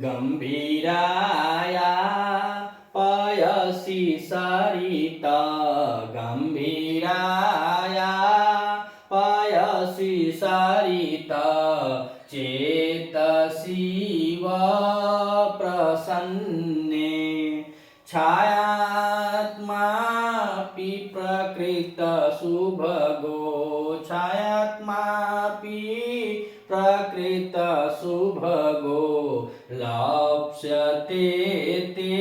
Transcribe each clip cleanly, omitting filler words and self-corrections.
गंभीराया पयसि सरिता गंभीराया पयसि सरिता चेतसि व प्रसन्ने छायात्मापि प्रकृत शुभगो छायात्मापि प्रकृत शुभगो लप्स्यते ते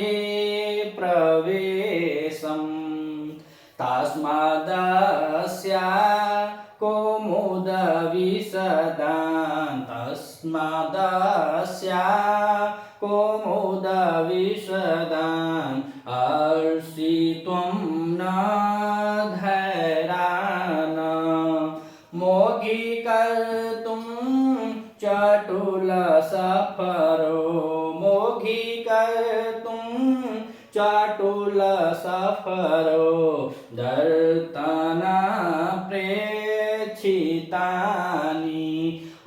प्रवेशम् तस्मादस्या कौमुदविशदान् तस्मादस्या कौमुदविशदान् अर्षित्वं न धैर्यान् मोघीकर्तुं चटुलसफरो मोघीकर्तुं चटुलसफरो दर्तना प्रेक्षितानि।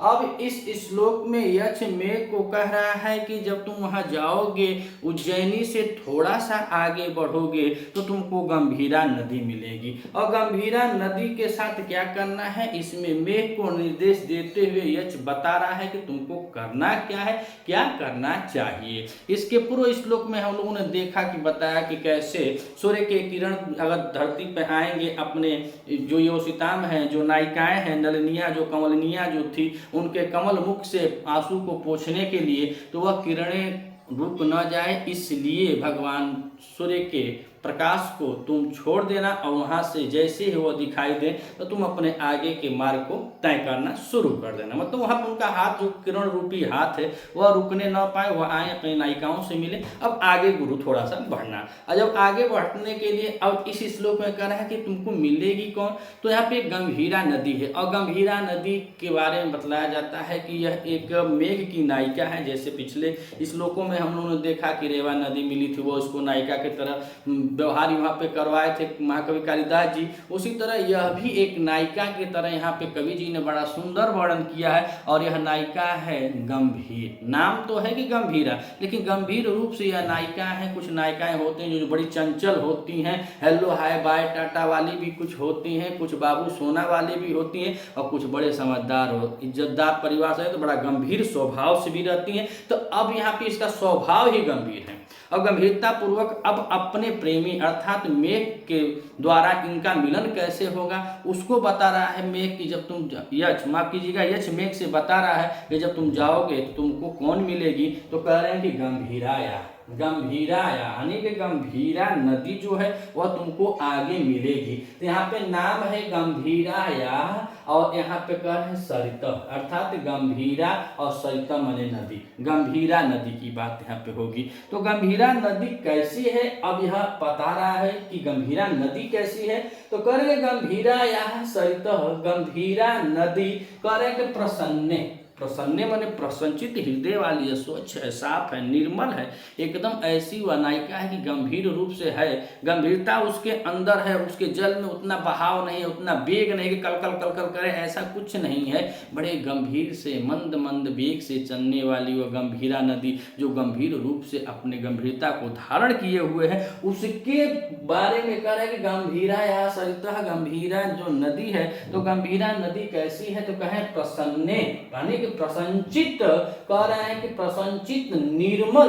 अब इस श्लोक में यक्ष मेघ को कह रहा है कि जब तुम वहां जाओगे उज्जैनी से थोड़ा सा आगे बढ़ोगे तो तुमको गंभीरा नदी मिलेगी और गंभीरा नदी के साथ क्या करना है, इसमें मेघ को निर्देश देते हुए यक्ष बता रहा है कि तुमको करना क्या है, क्या करना चाहिए। इसके पूर्व श्लोक में हम लोगों ने देखा कि बताया कि कैसे सूर्य के किरण अगर धरती पर आएंगे, अपने जो योषिताम हैं, जो नायिकाएं हैं, नलिनियां जो कमलनियां जो थी, उनके कमल मुख से आंसू को पोंछने के लिए तो वह किरणें रुक न जाए, इसलिए भगवान सूर्य के प्रकाश को तुम छोड़ देना और वहां से जैसे ही वो दिखाई दे तो तुम अपने आगे के मार्ग को तय करना शुरू कर देना। मतलब वहां पर उनका हाथ जो किरण रूपी हाथ है वह रुकने न पाए, वह आए अपने नायिकाओं से मिले। अब आगे गुरु थोड़ा सा बढ़ना, और जब आगे बढ़ने के लिए अब इस श्लोक में कह रहा है कि तुमको मिलेगी कौन, तो यहाँ पे गंभीरा नदी है और गंभीरा नदी के बारे में बतलाया जाता है कि यह एक मेघ की नायिका है। जैसे पिछले श्लोकों में हम लोगों ने देखा कि रेवा नदी मिली थी, वो उसको नायिका की तरह व्यवहार यहाँ पे करवाए थे महाकवि कालिदास जी, उसी तरह यह भी एक नायिका की तरह यहाँ पे कवि जी ने बड़ा सुंदर वर्णन किया है। और यह नायिका है गंभीर, नाम तो है कि गंभीरा, लेकिन गंभीर रूप से यह नायिका है। कुछ नायिकाएं होती हैं जो बड़ी चंचल होती हैं, हेलो हाय बाय टाटा वाली भी कुछ होती हैं, कुछ बाबू सोना वाली भी होती हैं, और कुछ बड़े समझदार इज्जतदार परिवार से तो बड़ा गंभीर स्वभाव से भी रहती हैं। तो अब यहाँ पे इसका स्वभाव ही गंभीर है और गंभीरता पूर्वक अब अपने प्रेमी अर्थात मेघ के द्वारा इनका मिलन कैसे होगा उसको बता रहा है मेघ की। जब तुम यक्ष माफ कीजिएगा यक्ष मेघ से बता रहा है कि जब तुम जाओगे तो तुमको कौन मिलेगी, तो कह रहे हैं कि गंभीराया गंभीराया यानी कि गंभीरा नदी जो है वह तुमको आगे मिलेगी। तो यहाँ पे नाम है गंभीराया और यहाँ पे कह रहे हैं सरिता अर्थात गंभीरा और सरिता माने नदी, गंभीरा नदी की बात यहाँ पे होगी। तो गंभीरा नदी कैसी है, अब यह बता रहा है कि गंभीरा नदी कैसी है। तो कह रहे गंभीरा या सरिता गंभीरा नदी, कह रहे कि प्रसन्ने, प्रसन्ने माने प्रसन्नचित हृदय वाली है, स्वच्छ है, साफ है, निर्मल है, एकदम ऐसी वह नायिका है कि गंभीर रूप से है, गंभीरता उसके अंदर है, उसके जल में उतना बहाव नहीं है, उतना वेग नहीं कि कलकल कलकल करे, ऐसा कुछ नहीं है। बड़े गंभीर से मंद मंद वेग से चलने वाली वह गंभीरा नदी जो गंभीर रूप से अपने गंभीरता को धारण किए हुए है, उसके बारे में कह रहे हैं कि गंभीरा या सरिता गंभीरा जो नदी है, तो गंभीरा नदी कैसी है, तो कहे प्रसन्ने यानी कि प्रसन्नचित, कह रहे हैं कि प्रसन्नचित निर्मल,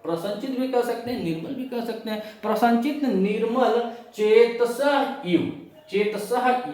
प्रसन्नचित भी कह सकते हैं, निर्मल भी कह सकते हैं, प्रसन्नचित निर्मल चेतसः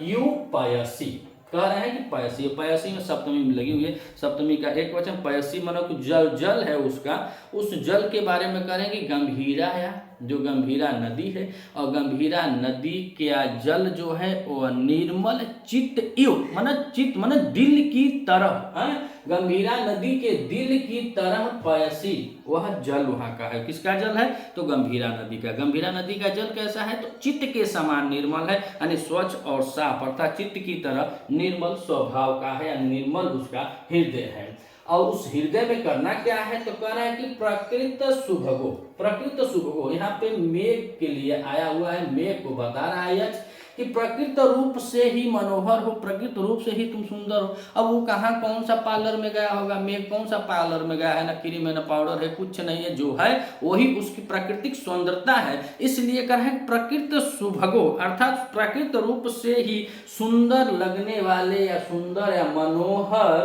यू पयसी, कह रहे हैं कि पयसी, पयसी में सप्तमी में लगी हुई है, सप्तमी का एक वचन पयसी मानो कि जल, जल है उसका, उस जल के बारे में कह रहे हैं कि गंभीरा है जो गंभीरा नदी है और गंभीरा नदी का जल जो है वह निर्मल चित्त इव मन चित्त मन दिल की तरह है, गंभीरा नदी के दिल की तरह पयसी वह जल वहाँ का है। किसका जल है, तो गंभीरा नदी का। गंभीरा नदी का जल कैसा है, तो चित्त के समान निर्मल है, यानी स्वच्छ और साफ अर्थात चित्त की तरह निर्मल स्वभाव का है या निर्मल उसका हृदय है। और उस हृदय में करना क्या है, तो कह रहा है कि प्रकृत शुभगो, प्रकृत शुभगो यहाँ पे मेघ के लिए आया हुआ है, मेघ को बता रहा है यक्ष कि प्रकृत रूप से ही मनोहर हो, प्रकृत रूप से ही तुम सुंदर हो। अब वो कहाँ कौन सा पार्लर में गया होगा, मेघ कौन सा पार्लर में गया है, ना क्रीम है ना पाउडर है, कुछ नहीं है, जो है वही उसकी प्राकृतिक सुंदरता है। इसलिए कह रहे हैं प्रकृत सुभगो, अर्थात प्रकृत रूप से ही सुंदर लगने वाले या सुंदर या मनोहर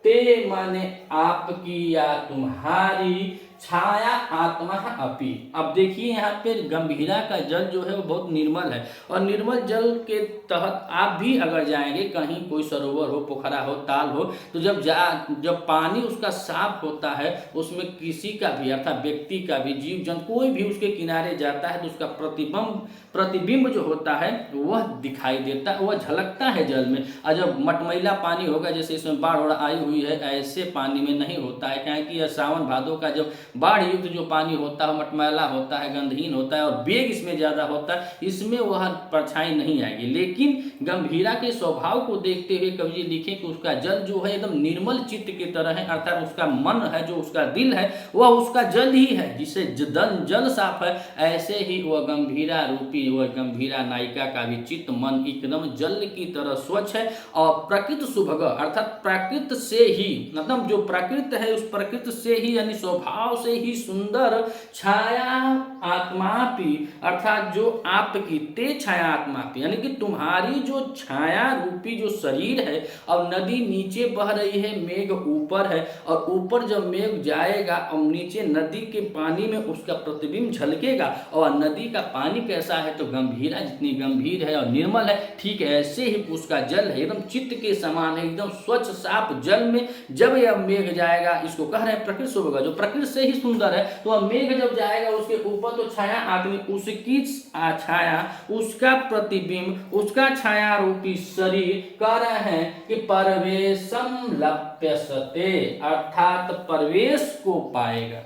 ते माने आपकी या तुम्हारी छाया आत्मा अपि। अब देखिए यहाँ पे गंभीरा का जल जो है वो बहुत निर्मल है, और निर्मल जल के तहत आप भी अगर जाएंगे कहीं, कोई सरोवर हो, पोखरा हो, ताल हो, तो जब पानी उसका साफ होता है, उसमें किसी का भी अर्थात व्यक्ति का भी, जीव जंतु कोई भी उसके किनारे जाता है तो उसका प्रतिबिंब जो होता है वह दिखाई देता है, वह झलकता है जल में। और जब मटमैला पानी होगा, जैसे इसमें बाढ़ आई हुई है, ऐसे पानी में नहीं होता है, क्योंकि यह सावन भादों का जब बाढ़ युक्त जो पानी होता है मटमैला होता है, गंधहीन होता है, और वेग इसमें ज्यादा होता है, इसमें वह परछाई नहीं आएगी। लेकिन गंभीरा के स्वभाव को देखते हुए कवि जी लिखे कि उसका जल जो है एकदम निर्मल चित्त की तरह है, अर्थात उसका मन है, जो उसका दिल है वह उसका जल ही है, जिसे जल साफ है, ऐसे ही वह गंभीरा रूपी, वह गंभीरा नायिका का भी चित्त मन एकदम जल की तरह स्वच्छ है। और प्रकृत सुभग, अर्थात प्रकृत से ही, मतलब जो प्रकृत है उस प्रकृत से ही, यानी स्वभाव से ही सुंदर, छाया आत्मापि, अर्थात जो आपकी ते छाया आत्मापि, यानी कि तुम्हारी जो छाया रूपी जो शरीर है। अब नदी नीचे बह रही है, मेघ ऊपर है, और ऊपर जब मेघ जाएगा और नीचे नदी के पानी में उसका प्रतिबिंब झलकेगा, और नदी का पानी कैसा है, तो गंभीरा जितनी गंभीर है और निर्मल है, ठीक ऐसे ही उसका जल है, एकदम चित्त के समान है, एकदम स्वच्छ साफ जल में जब यह मेघ जाएगा, इसको कह रहे हैं प्रकृति होगा, जो प्रकृति से ही सुंदर है, तो वह मेघ जब जाएगा उसके ऊपर तो छाया आदमी, उसकी छाया, उसका प्रतिबिंब, उसका छाया रूपी शरीर, कह रहे हैं कि परवेशम लप्यसते, अर्थात परवेश को पाएगा।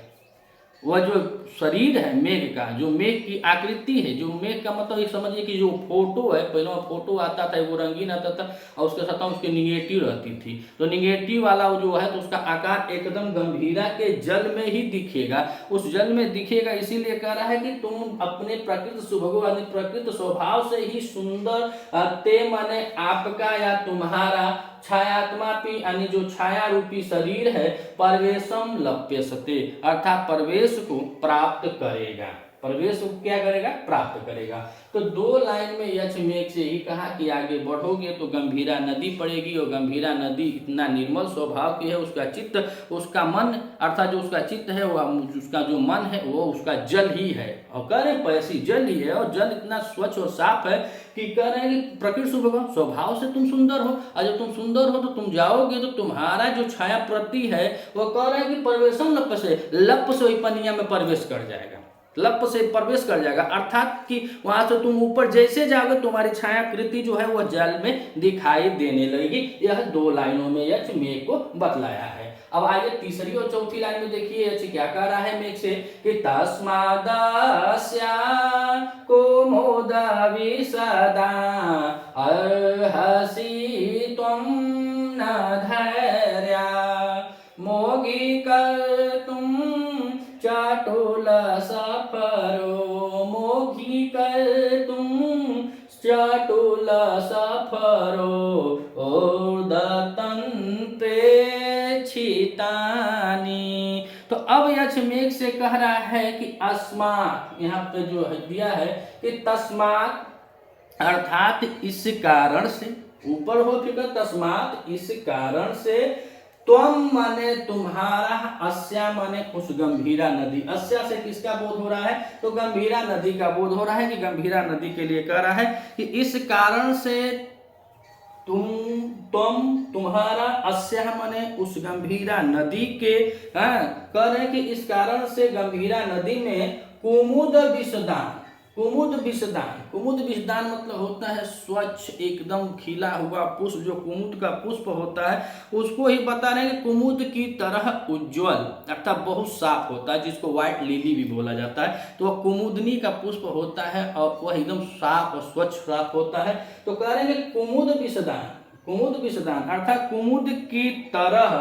वह जो शरीर है मेघ का, जो मेघ की आकृति है, जो मेघ का मतलब ये समझिए कि जो फोटो है, पहले फोटो आता था वो रंगीन आता था, और उसके साथ उसकी निगेटिव रहती थी, तो निगेटिव वाला जो है तो उसका आकार एकदम गंभीरा के जल में ही दिखेगा, उस जल में दिखेगा। इसीलिए कह रहा है कि तुम अपने प्रकृति सुभगो, यानी प्रकृति स्वभाव से ही सुंदर, ते माने आपका या तुम्हारा, छायात्मापि यानी जो छाया रूपी शरीर है, परवेशम लप्यसते, अर्थात प्रवेश को प्राप्त करेगा, प्रवेश को क्या करेगा, प्राप्त करेगा। तो दो लाइन में यक्ष मेघ से ही कहा कि आगे बढ़ोगे तो गंभीरा नदी पड़ेगी, और गंभीरा नदी इतना निर्मल स्वभाव की है, उसका चित्त, उसका मन, अर्थात जो उसका चित्त है वह, उसका जो मन है वो उसका जल ही है, और कह रहे पैसी जल ही है, और जल इतना स्वच्छ और साफ है कि कह रहे हैं कि प्रकृति सुभग, स्वभाव से तुम सुंदर हो, और जब तुम सुंदर हो तो तुम जाओगे तो तुम्हारा जो छाया प्रति है वो कह रहे हैं कि प्रवेशम लप से, लप से वही पनिया में प्रवेश कर जाएगा, लप से प्रवेश कर जाएगा, अर्थात कि वहां से तुम ऊपर जैसे जाओगे तुम्हारी छायाकृति जो है वह जल में दिखाई देने लगेगी। यह दो लाइनों में यक्ष मेघ को बतलाया है। अब आइए तीसरी और चौथी लाइन में देखिए यक्ष क्या कह रहा है मेघ से कि तस्मादस्या कुमुद विसदा अर्हसि त्वं न धैर्या मोगी कर्तुं चाटुल सफरो, मोघी कर्तुं चाटुल सफरो, ऊर्ध्वतन प्रेक्षितानि। तो अब यक्ष मेघ से कह रहा है कि अस्मात्, यहाँ पे जो दिया है कि तस्मात्, अर्थात इस कारण से, ऊपर हो फिर तस्मात् इस कारण से, त्वम माने तुम्हारा, अस्या माने उस गंभीरा नदी, अस्या से किसका बोध हो रहा है, तो गंभीरा नदी का बोध हो रहा है, कि गंभीरा नदी के लिए कह रहा है कि इस कारण से तुम्हारा, अस्या माने उस गंभीरा नदी के, कह रहे कि इस कारण से गंभीरा नदी में कुमुद विषदान, कुमुद विषदान, कुमुद विषदान मतलब होता है स्वच्छ एकदम खिला हुआ पुष्प, जो कुमुद का पुष्प होता है उसको ही बता रहे हैं कि कुमुद की तरह उज्जवल, अर्थात बहुत साफ होता है, जिसको व्हाइट लिली भी बोला जाता है, तो वह कुमुदनी का पुष्प होता है और वह एकदम साफ और स्वच्छ साफ होता है। तो कह रहे हैं कि कुमुद विषदान, कुमुद विषदान अर्थात कुमुद की तरह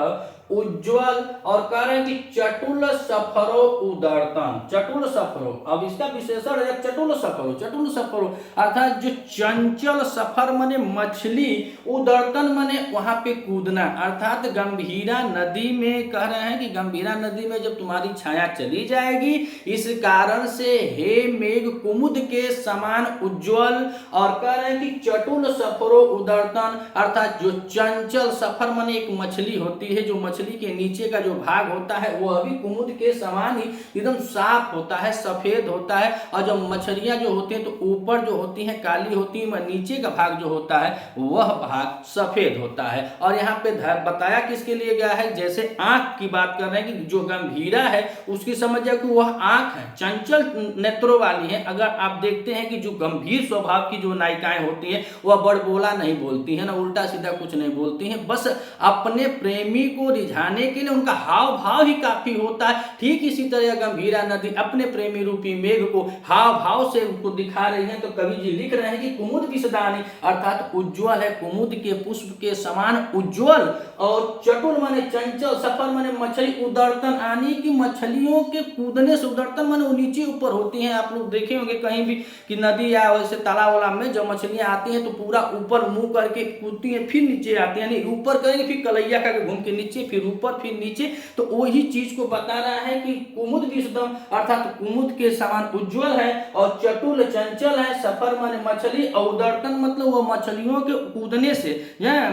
उज्ज्वल, और कह रहे हैं कि चटुल सफरो उदरतन, चटुल सफरो। अब इसका विशेषण है चटुल सफरो, चटुल सफरो अर्थात जो चंचल, सफर माने मछली, उदरतन माने वहां पे कूदना, अर्थात गंभीरा नदी में कह रहे हैं कि गंभीरा नदी में जब तुम्हारी छाया चली जाएगी, इस कारण से हे मेघ कुमुद के समान उज्ज्वल, और कह रहे हैं कि चटुल सफरो उदरतन अर्थात जो चंचल, सफर माने एक मछली होती है, जो मछली के नीचे का जो भाग होता है वह भी कुमुद के समान ही एकदम साफ होता है, सफेद होता है, और जो मछलियां जो होती हैं तो ऊपर जो होती हैं काली होती है, नीचे का भाग जो होता है वह भाग सफेद होता है। और यहाँ पे बताया किसके लिए गया है, जैसे आंख की बात कर रहे हैं कि जो गंभीरा है उसकी समझ जाए कि वह आंख है, चंचल नेत्रों वाली है। अगर आप देखते हैं कि जो गंभीर स्वभाव की जो नायिकाएं होती हैं वह बड़बोला नहीं बोलती है ना, उल्टा सीधा कुछ नहीं बोलती हैं, बस अपने प्रेमी को रिझाने के लिए उनका हाव भाव ही काफी होता है। ठीक इसी तरह गंभीरा नदी अपने प्रेमी रूपी मेघ को हाव भाव से उनको दिखा रही है। तो कवि जी लिख रहे हैं कि कुमुद विषदानी अर्थात उज्ज्वल है, कुमुद के पुष्प के समान उज्ज्वल, और चटुल माने चंचल, सफर माने मछली, उदरतन आनी की मछलियों के कूदने से, उदरतन माने वो नीचे ऊपर होती हैं। आप लोग देखे होंगे कहीं भी कि नदी या वैसे तालाब वाला में जब मछलियां आती हैं तो पूरा ऊपर मुंह करके कूदती हैं, फिर नीचे आती हैं, यानी ऊपर करेंगे फिर कलैया करके घूम के नीचे, फिर ऊपर फिर नीचे। तो वही चीज को बता रहा है कि कुमुद विषदम अर्थात कुमुद के समान उज्ज्वल है, और चटुल चंचल है, सफर माने मछली, और उदरतन मतलब वो मछलियों के कूदने से,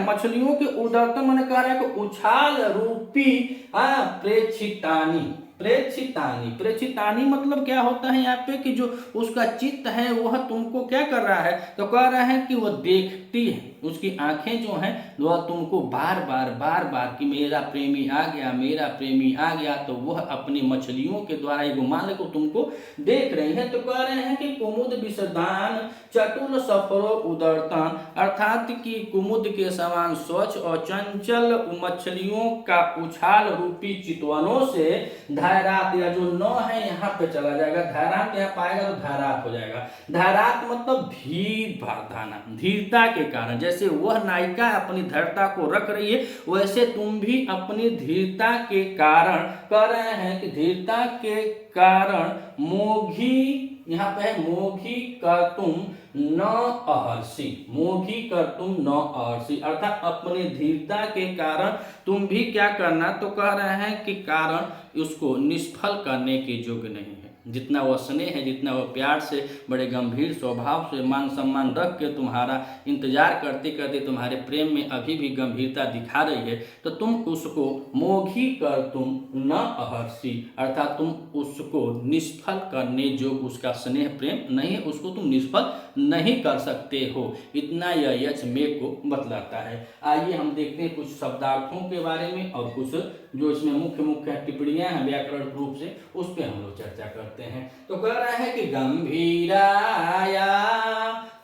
मछलियों के उदरतन माने कह रहा है कि उछाल रूपी प्रेक्षितानी, प्रेक्षितानी, प्रेक्षितानी मतलब क्या होता है यहाँ पे कि जो उसका चित्त है वह तुमको क्या कर रहा है, तो कह रहा है कि वह देखती है, उसकी आंखें जो हैं वह तुमको बार बार कि मेरा प्रेमी आ गया, मेरा प्रेमी आ गया, तो वह अपनी मछलियों के द्वारा ये मान को तुमको देख रही है। तो कह रहे हैं कि कुमुद विषदान चटुल सफरो उदरतन अर्थात कि कुमुद के समान स्वच्छ और चंचल मछलियों का उछाल रूपी चितवनों से धैरात, या जो न है यहाँ पे चला जाएगा, धैरात यहाँ पाएगा तो धैरात हो जाएगा। धैरात मतलब धीर धारणा, धीरता के कारण, जैसे वह नायिका अपनी धैर्यता को रख रही है वैसे तुम भी अपनी धीरता के कारण, कह रहे हैं कि धीरता के कारण मोघी, यहाँ पे है मोघी कर तुम न अहर्षि, मोघी कर तुम न अहर्षि अर्थात अपने धीरता के कारण तुम भी क्या करना, तो कह रहे हैं कि कारण उसको निष्फल करने के योग्य नहीं है। जितना वह स्नेह है, जितना वह प्यार से, बड़े गंभीर स्वभाव से, मान सम्मान रख के तुम्हारा इंतजार करते करते तुम्हारे प्रेम में अभी भी गंभीरता दिखा रही है, तो तुम उसको मोघी कर तुम न अहर्षि अर्थात तुम उसको निष्फल करने जो उसका स्नेह प्रेम नहीं है उसको तुम निष्फल नहीं कर सकते हो। इतना यह यक्ष मेघ को बतलाता है। आइए हम देखते हैं कुछ शब्दार्थों के बारे में और कुछ जो इसमें मुख्य मुख्य टिप्पणियां हैं व्याकरण रूप से, उस पर हम लोग चर्चा करते हैं। तो कह रहा है कि गंभीराया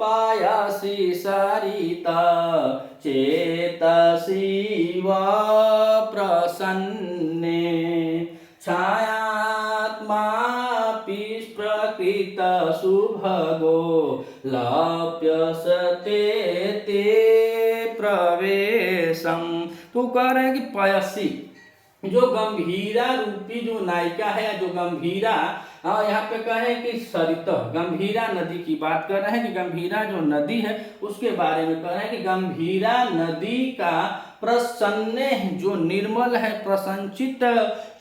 पायासी सरिता चेतसी व प्रसन्ने छायात्मा प्रकृत सुभगो लप्यसते ते प्रवेशम। तो कह रहे हैं कि पयसी जो गंभीरा रूपी जो नायिका है, जो गंभीरा, यहाँ पे कहे कि सरित, गंभीरा नदी की बात कर रहे हैं कि गंभीरा जो नदी है उसके बारे में कह रहे हैं कि गंभीरा नदी का प्रसन्न जो निर्मल है, प्रसन्नचित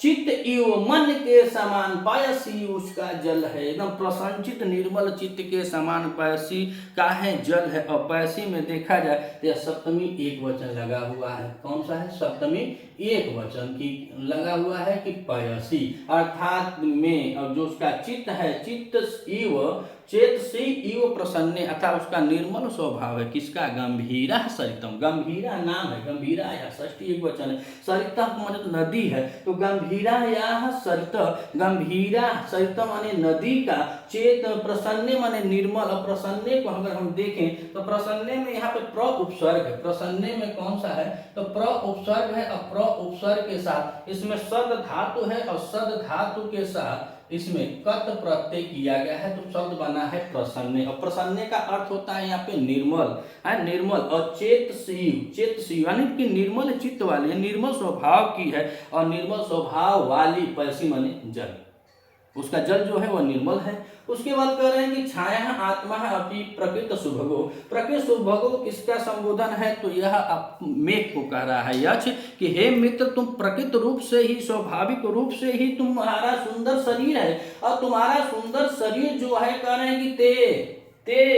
चित्त इव मन के समान पायसी उसका जल है, एकदम प्रसन्नचित निर्मल चित्त के समान पायसी का है जल है। और पायसी में देखा जाए तो सप्तमी एक वचन लगा हुआ है, कौन सा है, सप्तमी एक वचन की लगा हुआ है कि पायसी अर्थात में, और जो उसका चित्त है, चित्त इव चेत से इव प्रसन्न अर्थात उसका निर्मल स्वभाव है, किसका, गंभीरा सरितम, गंभीरा नाम है, गंभीरा या षष्ठी एक वचन है, सरिता मतलब नदी है, तो गंभीरा या सरित, गंभीरा सरित माने नदी का, चेत प्रसन्न माने निर्मल, और प्रसन्न को अगर हम देखें तो प्रसन्न में यहाँ पे प्र उपसर्ग है, प्रसन्न में कौन सा है, तो प्र उपसर्ग है, और प्र उपसर्ग के साथ इसमें सद धातु है और सद धातु के साथ इसमें कत प्रत्यय किया गया है, तो शब्द बना है प्रसन्ने। और प्रसन्ने का अर्थ होता है यहाँ पे निर्मल है, निर्मल। और चेतसीव यानी कि निर्मल चित्त वाली है, निर्मल स्वभाव की है। और निर्मल स्वभाव वाली पैसी माने जल, उसका जल जो है वह निर्मल है। उसके बाद कह रहे हैं कि छाया आत्मा अपि प्रकृत सुभगो। प्रकृत सुभगो किसका संबोधन है, तो यह मेघ को कह रहा है यक्ष कि हे मित्र, तुम प्रकृत रूप से ही, स्वाभाविक रूप से ही तुम्हारा सुंदर शरीर है। और तुम्हारा सुंदर शरीर जो है कह रहे हैं कि ते,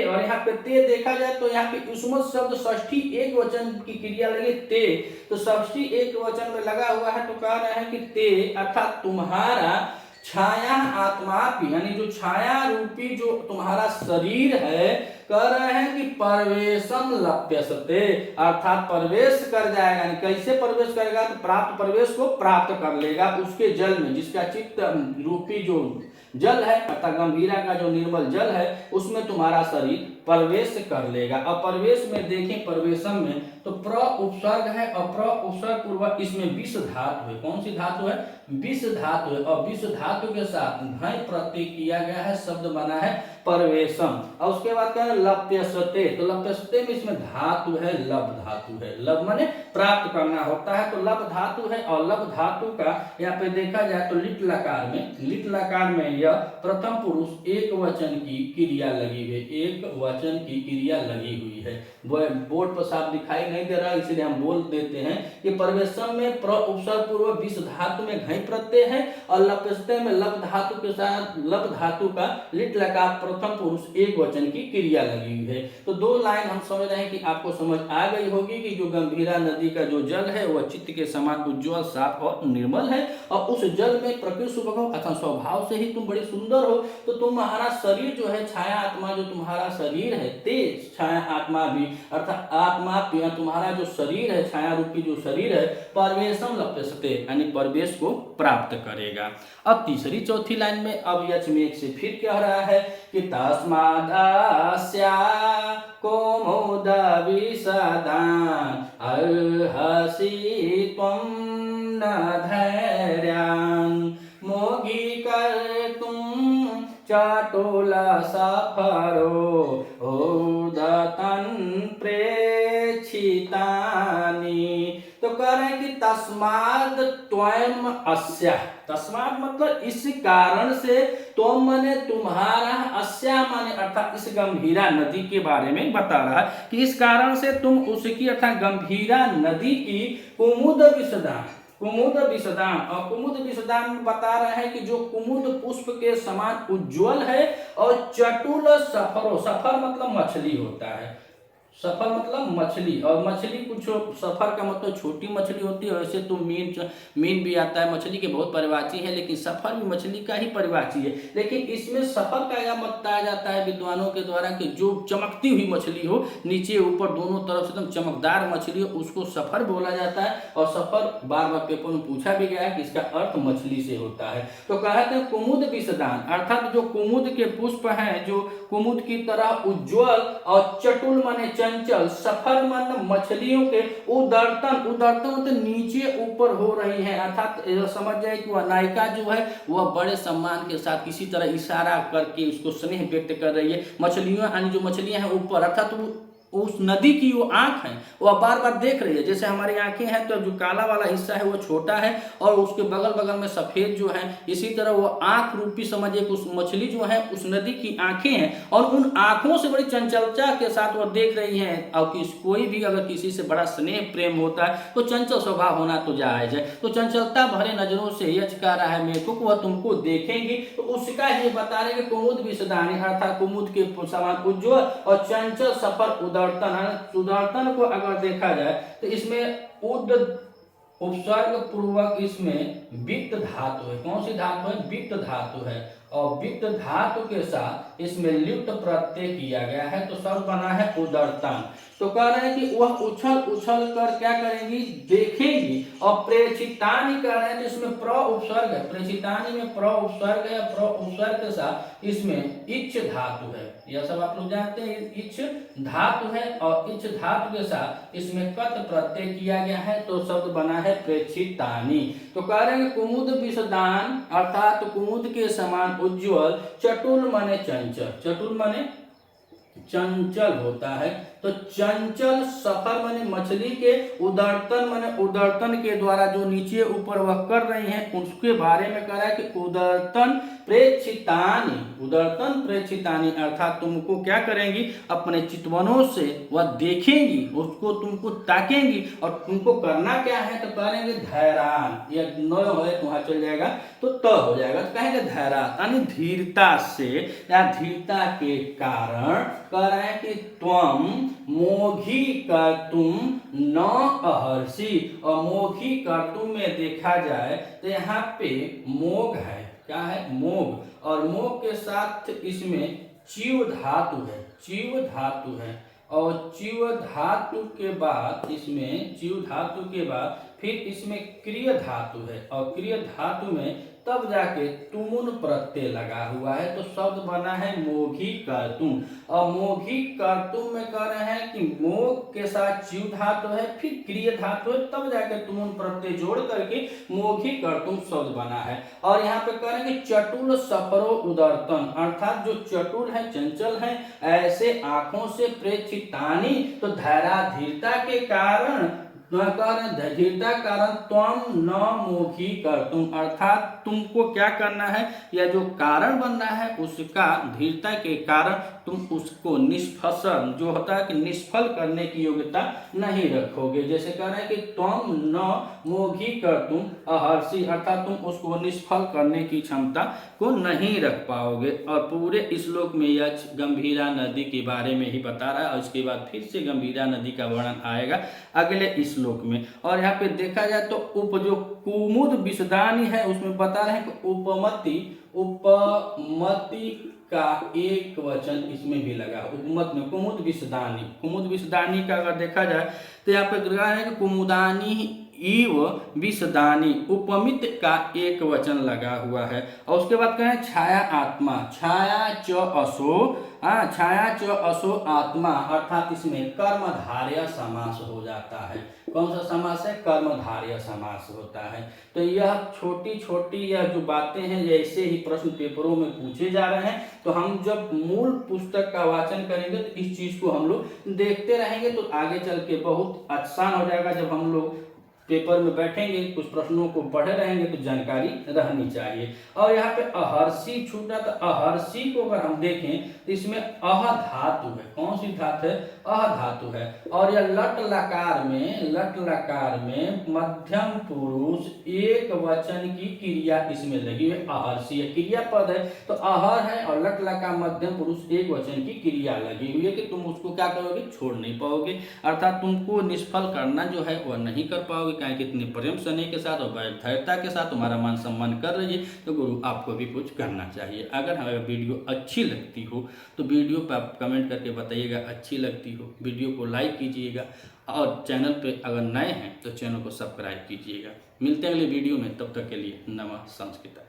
और यहाँ पे ते देखा जाए तो यहाँ पे युष्मत शब्द षष्ठी एक वचन की क्रिया लगे ते, तो षष्ठी एक वचन में लगा हुआ है, तो कह रहे हैं कि ते अर्थात तुम्हारा छाया आत्मा यानी जो छाया रूपी जो तुम्हारा शरीर है, कह रहे हैं कि प्रवेशम लप्यसते, अर्थात प्रवेश कर जाएगा। यानी कैसे प्रवेश करेगा, तो प्राप्त प्रवेश को प्राप्त कर लेगा उसके जल में, जिसका चित्त रूपी जो जल है अर्थात गंभीरा का जो निर्मल जल है उसमें तुम्हारा शरीर प्रवेश कर लेगा। और प्रवेश में देखें, प्रवेशम में तो प्र उपसर्ग है और प्र उपसर्ग पूर्वक इसमें विष धातु है। कौन सी धातु है, विष धातु है। और विष धातु के साथ घय प्रत्यय किया गया है, शब्द बना है प्रवेशम। और उसके बाद क्या है लप्यसते, तो लप्यसते में इसमें धातु है, लब धातु है। लब माने प्राप्त करना होता है, तो लब धातु है। और लब धातु का यहाँ पे देखा जाए तो लिट लकार में यह प्रथम पुरुष एक वचन की क्रिया लगी हुई, एक वचन की क्रिया लगी हुई है। बोर्ड पर साफ दिखाई नहीं दे रहा, इसलिए हम बोल देते हैं कि प्रवेशम में प्र उपसर्ग पूर्व विष धातु में घय प्रत्यय है, और लप्यसते में लब धातु के साथ लब धातु का लिट लकार प्रथम पुरुष एक वचन की क्रिया लगी हुई है। तो दो लाइन हम समझ रहे हैं कि आपको समझ आ गई होगी कि जो गंभीरा नदी का जो जल है वह चित्त के समान उज्ज्वल, साफ और निर्मल है। और उस जल में प्रकृति सुभगो अथवा स्वभाव से ही तुम बड़े सुंदर हो। तो तुम्हारा शरीर जो है, छाया आत्मा जो तुम्हारा शरीर है, तेज छाया आत्मा भी अर्थात आत्मा तुम्हारा जो शरीर है, छाया रूपी जो शरीर है, परवेशम लप्यसते यानी परवेश को प्राप्त करेगा। अब तीसरी चौथी लाइन में अब यक्ष मेघ से फिर कह रहा है कि तस्मादास्या कोमोद विशदान अर्हसि त्वं न धैर्यान् मोगी कर्तुं चाटोल सफरो ओदतन प्रेक्षितानि। तो कह रहे हैं कि तस्माद त्वयम अस्या, तस्माद मतलब इस कारण से, त्वम माने तुम्हारा, अस्या माने अर्थात इस गंभीरा नदी के बारे में बता रहा है कि इस कारण से तुम उसकी अर्थात गंभीरा नदी की कुमुद विशदान और कुमुद विशदान में बता रहे हैं कि जो कुमुद पुष्प के समान उज्ज्वल है। और चटुल सफरो, सफर मतलब मछली होता है, सफर मतलब मछली, और मछली कुछ सफर का मतलब छोटी मछली होती है। वैसे तो मीन भी आता है, मछली के बहुत परिवाची है, लेकिन सफर भी मछली का ही परिवाची है। लेकिन इसमें सफर का यह बताया जाता है विद्वानों के द्वारा कि जो चमकती हुई मछली हो, नीचे ऊपर दोनों तरफ से एकदम चमकदार मछली हो, उसको सफर बोला जाता है। और सफर बार बार पेपर में पूछा भी गया है कि इसका अर्थ मछली से होता है। तो कहते हैं कुमुद विशदान अर्थात जो कुमुद के पुष्प हैं, जो कुमुद की तरह उज्ज्वल, और चटुल माने चंचल, सफर मन मछलियों के उदर्तन मतलब नीचे ऊपर हो रही है। अर्थात समझ जाए कि वह नायिका जो है वह बड़े सम्मान के साथ किसी तरह इशारा करके उसको स्नेह व्यक्त कर रही है। मछलियों यानी जो मछलियां हैं ऊपर, अर्थात उस नदी की वो आंख है वह बार बार देख रही है। जैसे हमारी आंखें हैं तो जो काला वाला हिस्सा है वो छोटा है और उसके बगल बगल में सफेद जो है, इसी तरह वो आंख रूपी समझिए कि उस मछली जो है उस नदी की आंखें हैं और उन आंखों से बड़ी चंचलता के साथ वो देख रही हैं। और कोई भी अगर किसी से बड़ा स्नेह प्रेम होता है तो चंचल स्वभाव होना तो जायज है। तो चंचलता भरे नजरों से यक्ष कह रहा है मेरे को वह तुमको देखेंगी। तो उसका ही बता रहे कि कुमुद विशदानी अर्थात कुमुद के समान उज्ज्वल और चंचल सफर उदारतन को अगर देखा जाए तो इसमें उद उपसर्ग पूर्वक इसमें वित्त धातु है। कौन सी धातु है? वित्त धातु है। और वित्त धातु के साथ इसमें लिप्त प्रत्यय किया गया है तो शब्द बना है उदरतन। तो कह रहे हैं कि वह उछल उछल कर क्या करेंगी, देखेंगी। और प्रेक्षितानि कह रहे हैं तो इसमें प्र उपसर्ग है, प्रेक्षितानि में प्र उपसर्ग है, प्र उपसर्ग के साथ इसमें इच्छ धातु है, यह सब आप लोग जानते हैं, इच्छ धातु है और इच्छ धातु के साथ इसमें कत प्रत्यय किया गया है, तो शब्द बना है प्रेक्षितानि। तो कह रहे हैं कुमुद विषदान अर्थात कुमुद के समान उज्ज्वल, चटुल माने चंचल, चटुल माने चंचल होता है। तो चंचल सफर माने मछली के उदरतन माने उदरतन के द्वारा जो नीचे ऊपर वह कर रही हैं उसके बारे में कह रहा है कि उदरतन प्रेक्षितानि, उदरतन प्रेक्षितानि अर्थात तुमको क्या करेंगी, अपने चितवनों से वह देखेंगी, उसको तुमको ताकेंगी और तुमको करना क्या है, तो करेंगे धैर्यान, यह न है तो वहां चल जाएगा तो त हो जाएगा, तो कहेंगे धैर्यान यानी धीरता से या धीरता के कारण कह रहे हैं कि त्वम मोघी कर्तुम न अहर्षि। और मोघी कर्तुम में देखा जाए तो यहाँ पे मोघ है, क्या है, मोघ, और मोघ के साथ इसमें चीव धातु है, चीव धातु है, और चीव धातु के बाद इसमें चीव धातु के बाद फिर इसमें क्रिय धातु है, और क्रिय धातु में तब जाके तुमुन प्रत्यय लगा हुआ है, तो शब्द बना है मोघी कर्तुम। और मोघी कर्तुम में कह रहे हैं कि मोघ के साथ चीव धातु है, फिर क्रिय धातु है, तब जाके तुमुन प्रत्यय जोड़ करके मोघी कर्तुम शब्द बना है। और यहाँ पे कह रहे हैं कि चटुल सफरो उदरतन अर्थात जो चटुल है, चंचल है, ऐसे आंखों से प्रेक्षितानि, तो धैर्यधीरता के कारण धीरता कारण त्वम न मोघी कर्तुम अर्थात तुमको क्या करना है, या जो कारण बनना है उसका धीरता के कारण तुम उसको निष्फल, जो होता है कि निष्फल करने की योग्यता नहीं रखोगे। जैसे कह रहे हैं कि त्वम न मोघी कर्तुम अहर्षि अर्थात तुम उसको निष्फल करने की क्षमता को नहीं रख पाओगे। और पूरे श्लोक में यह गंभीरा नदी के बारे में ही बता रहा है, और इसके बाद फिर से गंभीरा नदी का वर्णन आएगा अगले श्लोक में। और यहाँ पे देखा जाए तो जो कुमुद विषदानी है उसमें बता रहे हैं कि उपमति का एक वचन इसमें भी लगा, उपमत में कुमुद विषदानी, कुमुद विषदानी का अगर देखा जाए तो यहाँ पे लगा है कि कुमुदानी इव विषदानी, उपमित का एक वचन लगा हुआ है। और उसके बाद कहें छाया आत्मा, छाया च असो, छाया च असो आत्मा अर्थात इसमें कर्मधारय समास हो जाता है। कौन सा समास है, कर्मधारय समास होता है। तो यह छोटी छोटी यह जो बातें हैं जैसे ही प्रश्न पेपरों में पूछे जा रहे हैं, तो हम जब मूल पुस्तक का वाचन करेंगे तो इस चीज को हम लोग देखते रहेंगे, तो आगे चल के बहुत आसान हो जाएगा। जब हम लोग पेपर में बैठेंगे कुछ प्रश्नों को पढ़े रहेंगे तो जानकारी रहनी चाहिए। और यहाँ पे अहर्षि छूटा, तो अहर्षि को अगर हम देखें तो इसमें अह धातु है, कौन सी धातु है, अह धातु है। और यह लट लकार में मध्यम पुरुष एक वचन की क्रिया इसमें लगी हुई, अहर्षि क्रियापद है, तो अहर है और लट लकार मध्यम पुरुष एक वचन की क्रिया लगी हुई है कि तुम उसको क्या करोगे, छोड़ नहीं पाओगे, अर्थात तुमको निष्फल करना जो है वह नहीं कर पाओगे। कितने प्रेम स्नेह के साथ और धैर्यता के साथ तुम्हारा मान सम्मान कर रही है, तो गुरु आपको भी कुछ करना चाहिए। अगर हमें वीडियो अच्छी लगती हो तो वीडियो पर आप कमेंट करके बताइएगा अच्छी लगती हो, वीडियो को लाइक कीजिएगा, और चैनल पे अगर नए हैं तो चैनल को सब्सक्राइब कीजिएगा। मिलते हैं अगले वीडियो में, तब तक के लिए नमः संस्कृत।